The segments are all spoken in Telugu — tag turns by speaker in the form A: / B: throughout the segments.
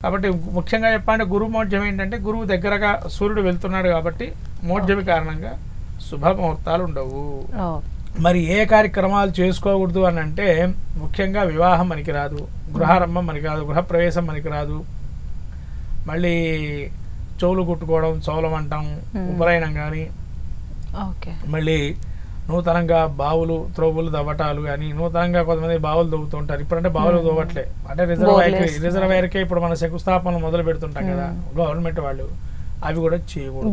A: కాబట్టి ముఖ్యంగా చెప్పాలంటే గురు మోఢ్యం ఏంటంటే గురువు దగ్గరగా సూర్యుడు వెళ్తున్నాడు కాబట్టి మోఢ్యమి కారణంగా శుభ ముహూర్తాలు ఉండవు. మరి ఏ కార్యక్రమాలు చేసుకోకూడదు అని అంటే ముఖ్యంగా వివాహం మనకి రాదు, గృహారంభం మనకి రాదు, గృహప్రవేశం మనకి రాదు, మళ్ళీ చెవులు కుట్టుకోవడం, చౌలం అంటాం, ఉపనయనం కానీ, మళ్ళీ నూతనంగా బావులు త్రోవులు దవ్వటాలు కానీ, నూతనంగా కొంతమంది బావులు దవ్వుతుంటారు. ఇప్పుడంటే బావులు దవ్వట్లే, అంటే రిజర్వాయర్కే ఇప్పుడు మన శంకుస్థాపనలు మొదలు పెడుతుంటాం కదా గవర్నమెంట్ వాళ్ళు, అవి కూడా చేయకూడదు.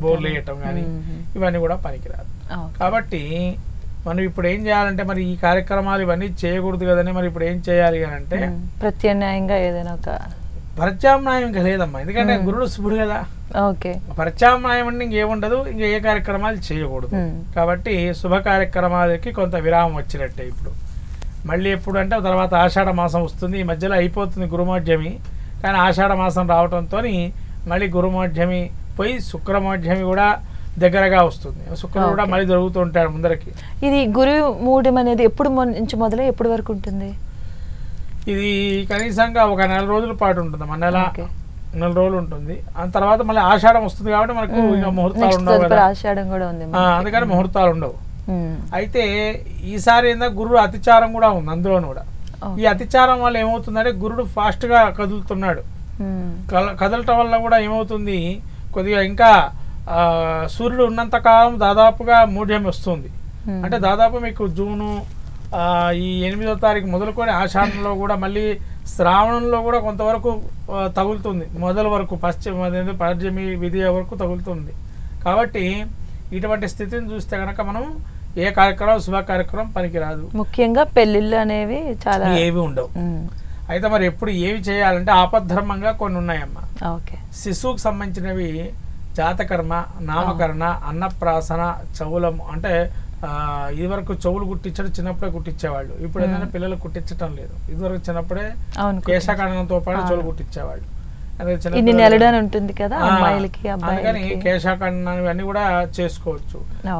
A: బోర్లు వేయటం కానీ ఇవన్నీ కూడా పనికిరాదు. కాబట్టి మనం ఇప్పుడు ఏం చేయాలంటే మరి ఈ కార్యక్రమాలు ఇవన్నీ చేయకూడదు కదని మరి ఇప్పుడు ఏం చేయాలి అని అంటే
B: ప్రత్యామ్నాయంగా ఏదైనా ఒక
A: ప్రత్యామ్నాయం ఇంకా లేదమ్మా, ఎందుకంటే గురుడు శుభుడు కదా. ప్రత్యామ్నాయం అంటే ఇంకేముండదు, ఇంకా ఏ కార్యక్రమాలు చేయకూడదు. కాబట్టి శుభ కార్యక్రమాలకి కొంత విరామం వచ్చినట్టే. ఇప్పుడు మళ్ళీ ఎప్పుడు అంటే తర్వాత ఆషాఢ మాసం వస్తుంది, ఈ మధ్యలో అయిపోతుంది గురుమోఢ్యమి, కానీ ఆషాఢ మాసం రావడంతో మళ్ళీ గురుమోఢ్యమి పోయి శుక్రమోఢ్యమి కూడా దగ్గరగా వస్తుంది. శుక్రుడు కూడా మళ్ళీ జరుగుతూ ఉంటాడు ముందరికి.
B: ఇది గురు మూఢం అనేది ఎప్పుడు నుంచి మొదలై ఎప్పటి వరకు ఉంటుంది?
A: ఇది కనీసంగా ఒక 4 రోజుల పాటు ఉంటుంది. మన నెల రోజులు ఉంటుంది. ఆ తర్వాత మళ్ళీ ఆషాఢం వస్తుంది కాబట్టి మనకు ఇంకా ముహూర్తాలు ఉండవు కదా,
B: ఆషాఢం కూడా ఉంది,
A: అందుకని ముహూర్తాలు ఉండవు. అయితే ఈసారి ఏందా గురుడు అతిచారం కూడా ఉంది అందులోనూ కూడా. ఈ అతిచారం వల్ల ఏమవుతుందంటే గురుడు ఫాస్ట్ గా కదులుతున్నాడు. కదలటం వల్ల కూడా ఏమవుతుంది, కొద్దిగా ఇంకా సూర్యుడు ఉన్నంత కాలం దాదాపుగా మూఢ్యం వస్తుంది. అంటే దాదాపు మీకు జూను ఈ 8వ తారీఖు మొదలుకొని ఆషాఢంలో కూడా మళ్ళీ శ్రావణంలో కూడా కొంతవరకు తగులుతుంది, మొదల వరకు పశ్చిమి విధియ వరకు తగులుతుంది. కాబట్టి ఇటువంటి స్థితిని చూస్తే కనుక మనం ఏ కార్యక్రమం శుభ కార్యక్రమం పనికిరాదు.
B: ముఖ్యంగా పెళ్లిళ్ళు అనేవి చాలా
A: ఏవి ఉండవు. అయితే మరి ఎప్పుడు ఏవి చేయాలంటే ఆపద్ధర్మంగా కొన్ని ఉన్నాయమ్మా. శిశువుకు సంబంధించినవి జాతకర్మ, నామకరణ, అన్నప్రాసన, చౌలం. అంటే ఇదివరకు చెవులు కుట్టించడం చిన్నప్పుడే కుట్టించేవాళ్ళు, ఇప్పుడు ఏంటంటే పిల్లలు కుట్టించడం లేదు. ఇదివరకు చిన్నప్పుడే కేశఖండనంతో పాటు చెవులు కుట్టించేవాళ్ళు.
B: ఉంటుంది కదా,
A: అందుకని కేశఖండనం ఇవన్నీ కూడా చేసుకోవచ్చు.